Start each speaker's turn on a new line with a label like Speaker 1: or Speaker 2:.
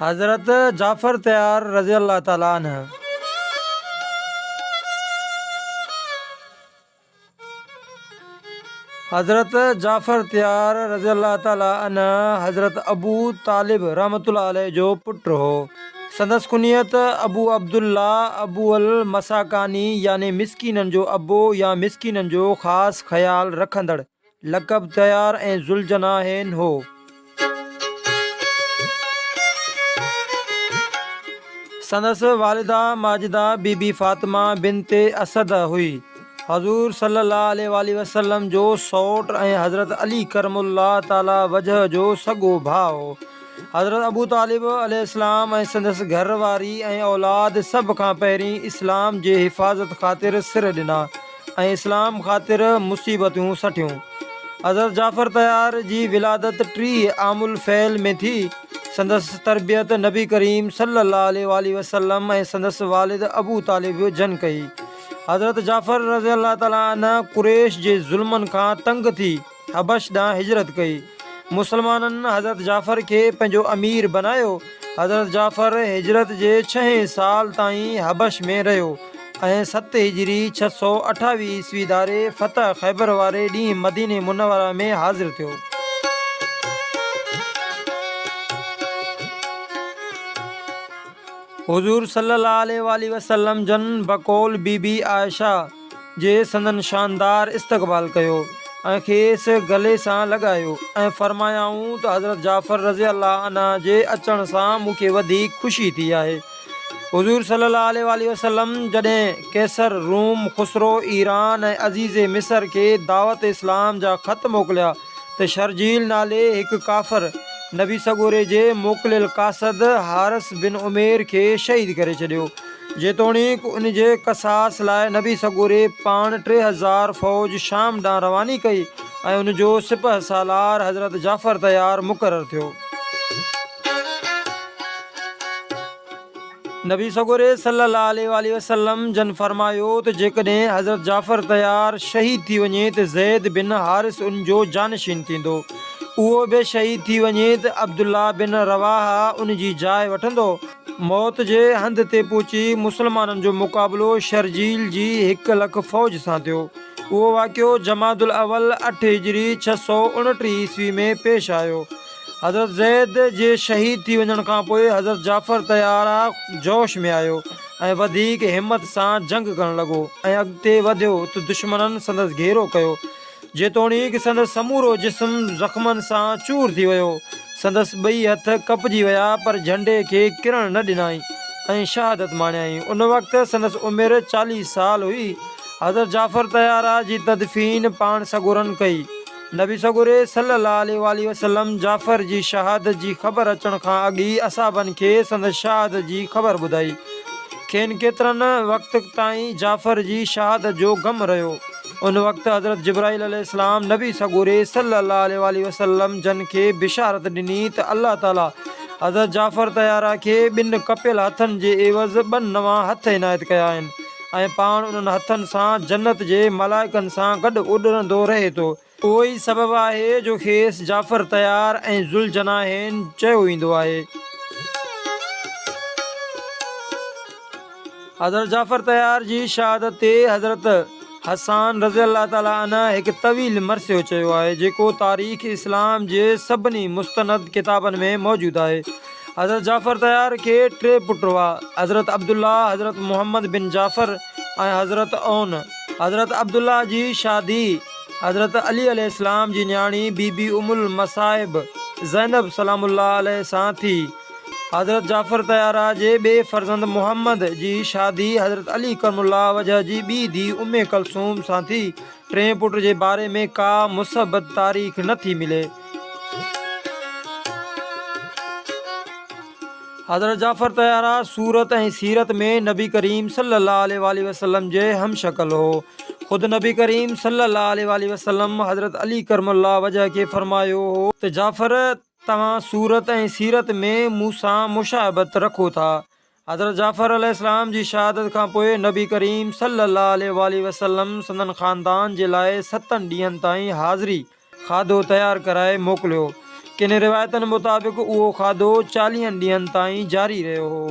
Speaker 1: حضرت جعفر تیار رضی اللہ تعالیٰ عنہ۔ حضرت جعفر تیار رضی اللہ تعالیٰ عنہ حضرت ابو طالب رحمۃ اللہ علیہ جو پٹ ہو۔ سندس کنیت ابو عبداللہ ابو المساکانی یعنی مسکینن جو ابو یا مسکینن جو خاص خیال رکھندڑ لقب تیار ऐं ذوالجناحین ہو۔ سندس والدہ ماجدہ بی بی فاطمہ بنت اسد ہوئی۔ حضور صلی اللہ علیہ وآلہ وسلم جو سوٹ ऐं حضرت علی کرم اللہ تعالی وجہ جو سگو بھاؤ۔ حضرت ابو طالب علیہ السلام ऐं संदसि घर वारी ऐं औलाद सभ खां पहिरीं इस्लाम जे हिफ़ाज़त ख़ातिर सिर ॾिना ऐं इस्लाम ख़ातिर मुसीबतूं सठियूं। हज़रत जाफ़र तयार जी विलादत 3 आमुल फ़ैल में थी। संदसि तरबियत नबी करीम सल्लल्लाहु अलैहि वसल्लम ऐं संदसि वालिद अबू तालिब जन कई। हज़रत जाफ़र रज़ी अल्लाह ताला अन्हु कुरैश जे ज़ुल्मनि खां तंग थी हबश ॾांहुं हिजरत कई। मुसलमाननि हज़रत जाफ़र खे पंहिंजो अमीर बनायो। हज़रत जाफ़र हिजरत जे 6 साल ताईं हबश में रहियो ऐं 7 हिजरी 628 ईस्वी दारे फ़तह ख़ैबर वारे ॾींहुं मदीने मुनव्वरा में हाज़िर थियो। हुज़ूर सल्लल्लाहु अलैहि वसल्लम जन बकौल बीबी आयशा जे संदन शानदार इस्तक़बाल कयो ऐं खेसि गले सां लॻायो ऐं फरमायाऊं त हज़रत जाफ़र रज़ी अल्लाह अन्हा जे अचण सां मूंखे वधीक ख़ुशी थी आहे। हुज़ूर सल्लल्लाहु अलैहि वसल्लम जॾहिं कैसर रूम खुसरो ईरान ऐं अज़ीज़े मिस्र खे दावत इस्लाम जा ख़त मोकिलिया त शरजील नाले हिकु काफ़िर नबी सगोरे जे मोकिलियल कासद हारिस बिन उमेर खे शहीद करे छॾियो। जेतोणीक उन जे क़सास लाइ नबी सगोरे पाण 3000 फ़ौज शाम ॾांहुं रवानी कई ऐं उन जो सिपह सालार हज़रत जाफ़र तयार मुक़ररु थियो। नबी सगोरे सल्लल्लाहु अलैहि वसल्लम जन फरमायो त जेकॾहिं हज़रत जाफ़र तयार शहीद थी वञे त ज़ैद बिन हारिस उन जो जानशीन थींदो। उहो बि शहीद थी वञे त अब्दुल्ला बिन रवाहा उन जी जाइ वठंदो। मौत जे हंध ते पहुची मुसलमाननि जो मुक़ाबिलो शरजील जी 1 लख फ़ौज सां थियो। उहो वाक़ियो जमादुल अवल 8 हिजरी 629 ईस्वी में पेश आयो। हज़रत ज़ैद जे शहीद थी वञण खां पोइ हज़रत जाफ़र तयारा जोश में आयो ऐं वधीक हिमत सां जंग करणु लॻो ऐं अॻिते वधियो त दुश्मननि संदसि घेरो कयो। जेतोणीक संदसि समूरो जिस्म ज़ख़्मनि सां चूर थी वियो। संदसि 2 हथ कपजी विया पर झंडे खे किरण न ॾिनई ऐं शहादत माणियाई। उन वक़्तु संदसि उमिरि 40 साल हुई। हज़रत जाफ़र तयारा जी तदफ़ीन पाण सगोरनि कई। नबी सगोरे सल्लल्लाहु अलैहि वसल्लम जाफ़र जी शहादत जी ख़बर अचण खां अॻु ई असाबनि खे संदसि शहादत जी ख़बर ॿुधाई। खेनि केतिरनि वक़्त ताईं जाफ़र जी शहादत जो ग़म रहियो। उन वक़्तु हज़रत जिब्राईल अलैहिस्सलाम नबी सगोरे सल्लल्लाहु अलैहि वसल्लम जन खे बिशारत ॾिनी त अल्लाह ताला हज़रत जाफ़र तयारा खे 2 कपियल हथनि जे एवज़ 2 नवां हथ इनायत कया आहिनि ऐं पाण उन्हनि हथनि सां जन्नत जे मलाइकनि सां गॾु उॾंदो रहे थो। उहो ई सबबु आहे जो खेसि जाफ़र तयार ऐं ज़ुलजनाहैन चयो वेंदो आहे। हज़रत जाफ़र तयार जी शहादत ते हज़रत हसान रज़ी अल्लाह ताला अन्हु हिकु तवील मरसियो चयो आहे जेको तारीख़ इस्लाम जे सभिनी मुस्तनद किताबनि में मौजूदु आहे। हज़रत जाफ़र तयार खे 3 पुट हुआ, हज़रत अब्दुल्ला, हज़रत मुहम्मद बिन जाफ़र ऐं हज़रत ओन। हज़रत अब्दुल्ला जी शादी हज़रत अली अलैहिस्सलाम जी न्याणी बीबी उमुल मसाइब ज़ैनब सलामुल्लाह अलैह सां थी। हज़रत जाफ़र तयारा जे ॿिए फ़र्ज़ंद मुहम्मद जी शादी हज़रत अली करमुल्लाह वजह जी ॿी धीउ उम्मे कलसूम सां थी। 3 पुट जे बारे में का मुसबत तारीख़ नथी मिले। हज़रत जाफ़र तयारा सूरत ऐं सीरत में नबी करीम सल्लल्लाहु अलैहि वसल्लम जे हमशक्ल हो। ख़ुदि नबी करीम सल्लल्लाहु अलैहि वसल्लम हज़रत अली करमुल्लाह वजह खे फरमायो हो त जाफ़र तव्हां सूरत ऐं सीरत में मूंसां मुशाबत रखो था। हज़रत जाफ़र अलैहिस्सलाम जी शहादत खां पोइ नबी करीम सल्लल्लाहु अलैहि वसल्लम संदन ख़ानदान जे लाइ 7 ॾींहंनि ताईं हाज़िरी खाधो तयारु कराए मोकिलियो। किन रिवायतनि मुताबिक़ उहो खाधो 40 ॾींहंनि ताईं जारी रहियो हो।